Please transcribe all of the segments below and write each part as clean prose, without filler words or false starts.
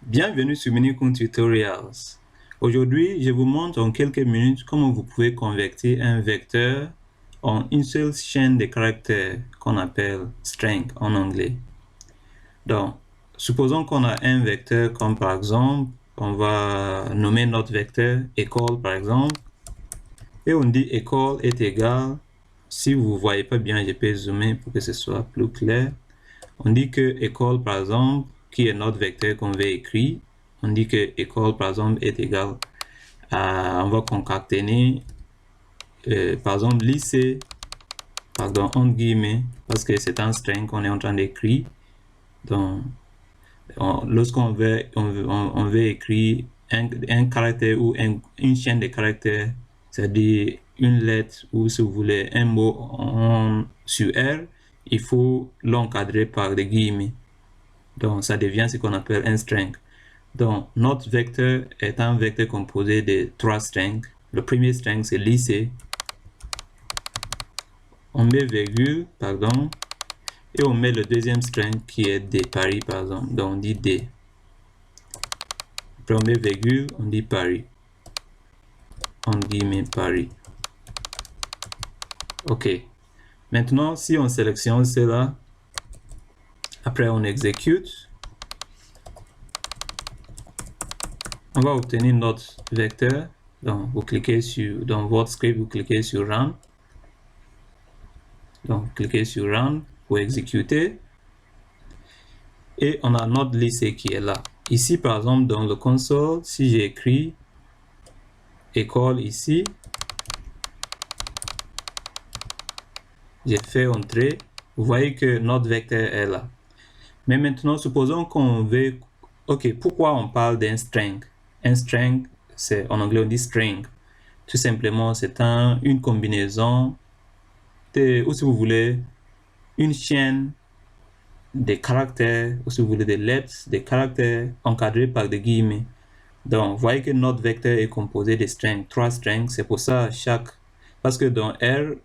Bienvenue sur Minikun Tutorials. Aujourd'hui, je vous montre en quelques minutes comment vous pouvez convertir un vecteur en une seule chaîne de caractères qu'on appelle string en anglais. Donc, supposons qu'on a un vecteur comme par exemple, on va nommer notre vecteur école par exemple, et on dit école est égal, si vous ne voyez pas bien, je peux zoomer pour que ce soit plus clair. On dit que école par exemple, qui est notre vecteur qu'on veut écrire, on dit que école par exemple est égal à, on va concaténer par exemple lycée, pardon, entre guillemets, parce que c'est un string qu'on est en train d'écrire. Donc, lorsqu'on veut, on veut écrire un caractère ou une chaîne de caractères, c'est-à-dire une lettre ou si vous voulez un mot sur R, il faut l'encadrer par des guillemets. Donc, ça devient ce qu'on appelle un string. Donc, notre vecteur est un vecteur composé de 3 strings. Le premier string, c'est lycée. On met virgule, pardon, et on met le deuxième string qui est D, Paris, par exemple. Donc, on dit D. Après, on met virgule, on dit Paris. On dit Paris. OK. Maintenant, si on sélectionne cela, après on exécute, on va obtenir notre vecteur. Donc, vous cliquez dans votre script, vous cliquez sur Run. Donc, cliquez sur Run pour exécuter. Et on a notre lycée qui est là. Ici, par exemple, dans le console, si j'écris école ici, j'ai fait entrer, vous voyez que notre vecteur est là. Mais maintenant, supposons qu'on veut... OK, pourquoi on parle d'un string? Un string, c'est en anglais on dit string. Tout simplement, c'est une combinaison ou si vous voulez, une chaîne des caractères, ou si vous voulez des lettres, des caractères encadrés par des guillemets. Donc, vous voyez que notre vecteur est composé de strings, 3 strings. C'est pour ça parce que dans R,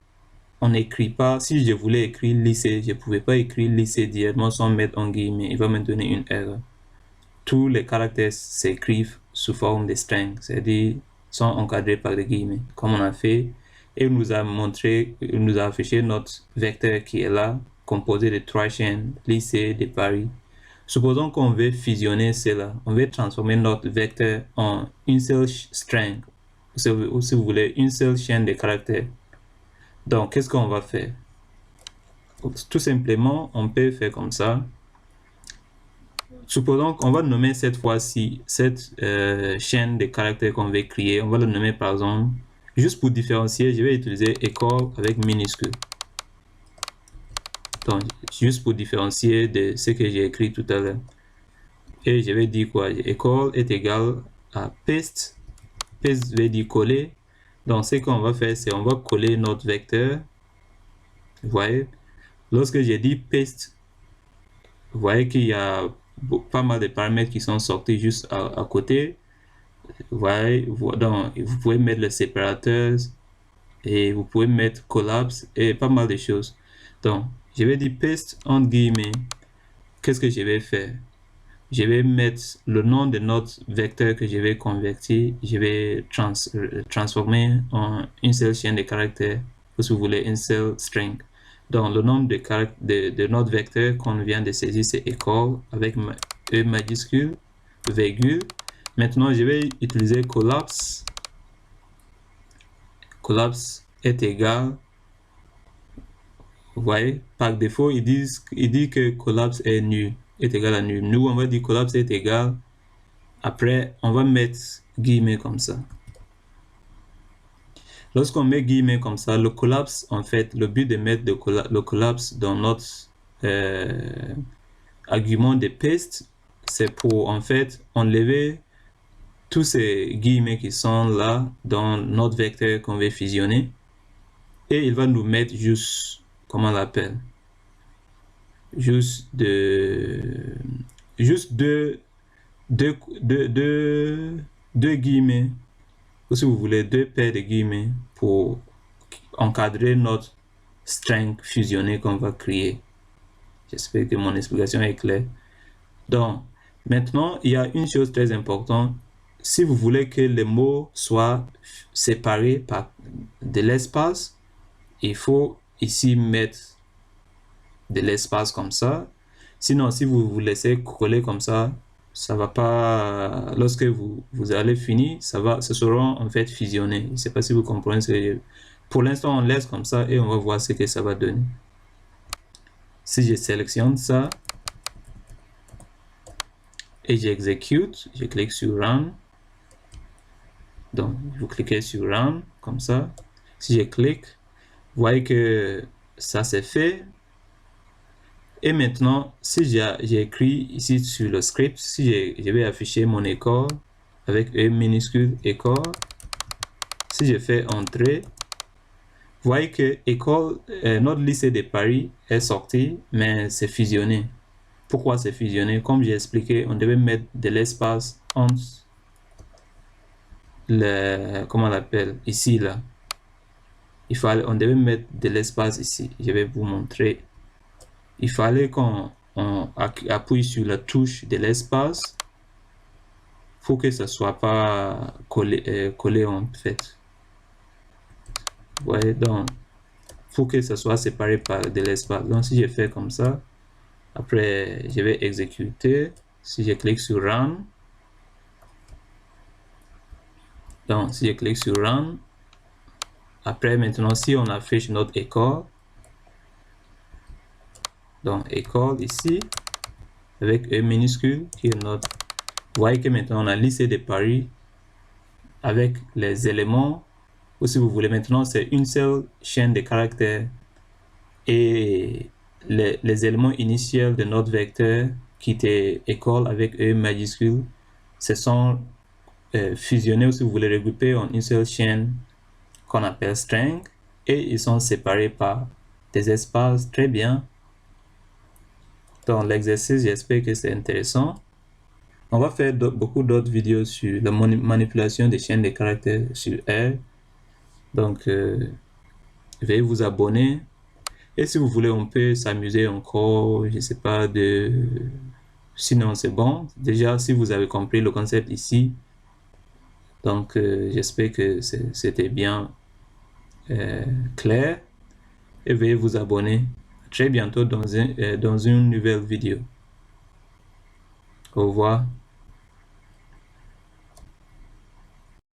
on n'écrit pas. Si je voulais écrire lycée, je ne pouvais pas écrire lycée directement sans mettre en guillemets. Il va me donner une erreur. Tous les caractères s'écrivent sous forme de strings, c'est-à-dire sont encadrés par des guillemets, comme on a fait. Et il nous a montré, il nous a affiché notre vecteur qui est là, composé de 3 chaînes, lycée de Paris. Supposons qu'on veut fusionner cela, on veut transformer notre vecteur en une seule string, ou si vous voulez, une seule chaîne de caractères. Donc, qu'est-ce qu'on va faire? Tout simplement, on peut faire comme ça. Supposons qu'on va nommer cette fois-ci, cette chaîne de caractères qu'on veut créer, on va le nommer par exemple, juste pour différencier, je vais utiliser école avec minuscule. Donc, juste pour différencier de ce que j'ai écrit tout à l'heure. Et je vais dire quoi? École est égal à paste. Paste veut dire coller. Donc, ce qu'on va faire, c'est on va coller notre vecteur. Vous voyez? Lorsque j'ai dit paste, vous voyez qu'il y a pas mal de paramètres qui sont sortis juste à côté. Vous voyez? Donc, vous pouvez mettre le séparateur et vous pouvez mettre collapse et pas mal de choses. Donc, je vais dire paste entre guillemets. Qu'est-ce que je vais faire? Je vais mettre le nom de notre vecteur que je vais convertir. Je vais transformer en une seule chaîne de caractères, ou si vous voulez, une seule string. Donc, le nom de notre vecteur qu'on vient de saisir, c'est école avec E majuscule, virgule. Maintenant, je vais utiliser collapse. Collapse est égal. Vous voyez, par défaut, il dit que collapse est nul, est égal à nul. Nous, on va dire collapse est égal. Après, on va mettre guillemets comme ça. Lorsqu'on met guillemets comme ça, le collapse, en fait, le but de mettre le collapse dans notre argument de paste, c'est pour, en fait, enlever tous ces guillemets qui sont là dans notre vecteur qu'on veut fusionner. Et il va nous mettre juste, comment on l'appelle? Juste deux guillemets, ou si vous voulez, 2 paires de guillemets pour encadrer notre string fusionné qu'on va créer. J'espère que mon explication est claire. Donc, Maintenant, il y a une chose très importante. Si vous voulez que les mots soient séparés par de l'espace, il faut ici mettre de l'espace comme ça. Sinon, si vous vous laissez coller comme ça va pas, lorsque vous allez finir, ce seront en fait fusionnés. Je ne sais pas si vous comprenez ce que je... Pour l'instant, on laisse comme ça et on va voir ce que ça va donner. Si je sélectionne ça et j'exécute, je clique sur Run. Donc, vous cliquez sur Run comme ça. Si je clique, vous voyez que ça c'est fait. Et maintenant, si j'ai écrit ici sur le script, si je vais afficher mon école avec E minuscule école, si je fais entrer, vous voyez que école, notre lycée de Paris est sorti, mais c'est fusionné. Pourquoi c'est fusionné? Comme j'ai expliqué, on devait mettre de l'espace entre le, comment on l'appelle, ici, là. On devait mettre de l'espace ici. Je vais vous montrer. Il fallait qu'on appuie sur la touche de l'espace. Faut que ça soit pas collé en fait. Vous voyez, donc faut que ça soit séparé par de l'espace. Donc si je fais comme ça, après je vais exécuter. Si je clique sur Run, donc si je clique sur Run, après maintenant si on affiche notre école, donc école ici avec E minuscule qui est notre, vous voyez que maintenant on a lycée de Paris avec les éléments, ou si vous voulez maintenant c'est une seule chaîne de caractères et les éléments initiaux de notre vecteur qui était école avec E majuscule se sont fusionnés, ou si vous voulez regrouper en une seule chaîne qu'on appelle string, et ils sont séparés par des espaces. Très bien. Dans l'exercice, j'espère que c'est intéressant. On va faire beaucoup d'autres vidéos sur la manipulation des chaînes de caractères sur R. Donc, veuillez vous abonner. Et si vous voulez, on peut s'amuser encore, je sais pas, sinon c'est bon. Déjà, si vous avez compris le concept ici, donc j'espère que c'était bien clair. Et veuillez vous abonner. Très bientôt dans une nouvelle vidéo. Au revoir.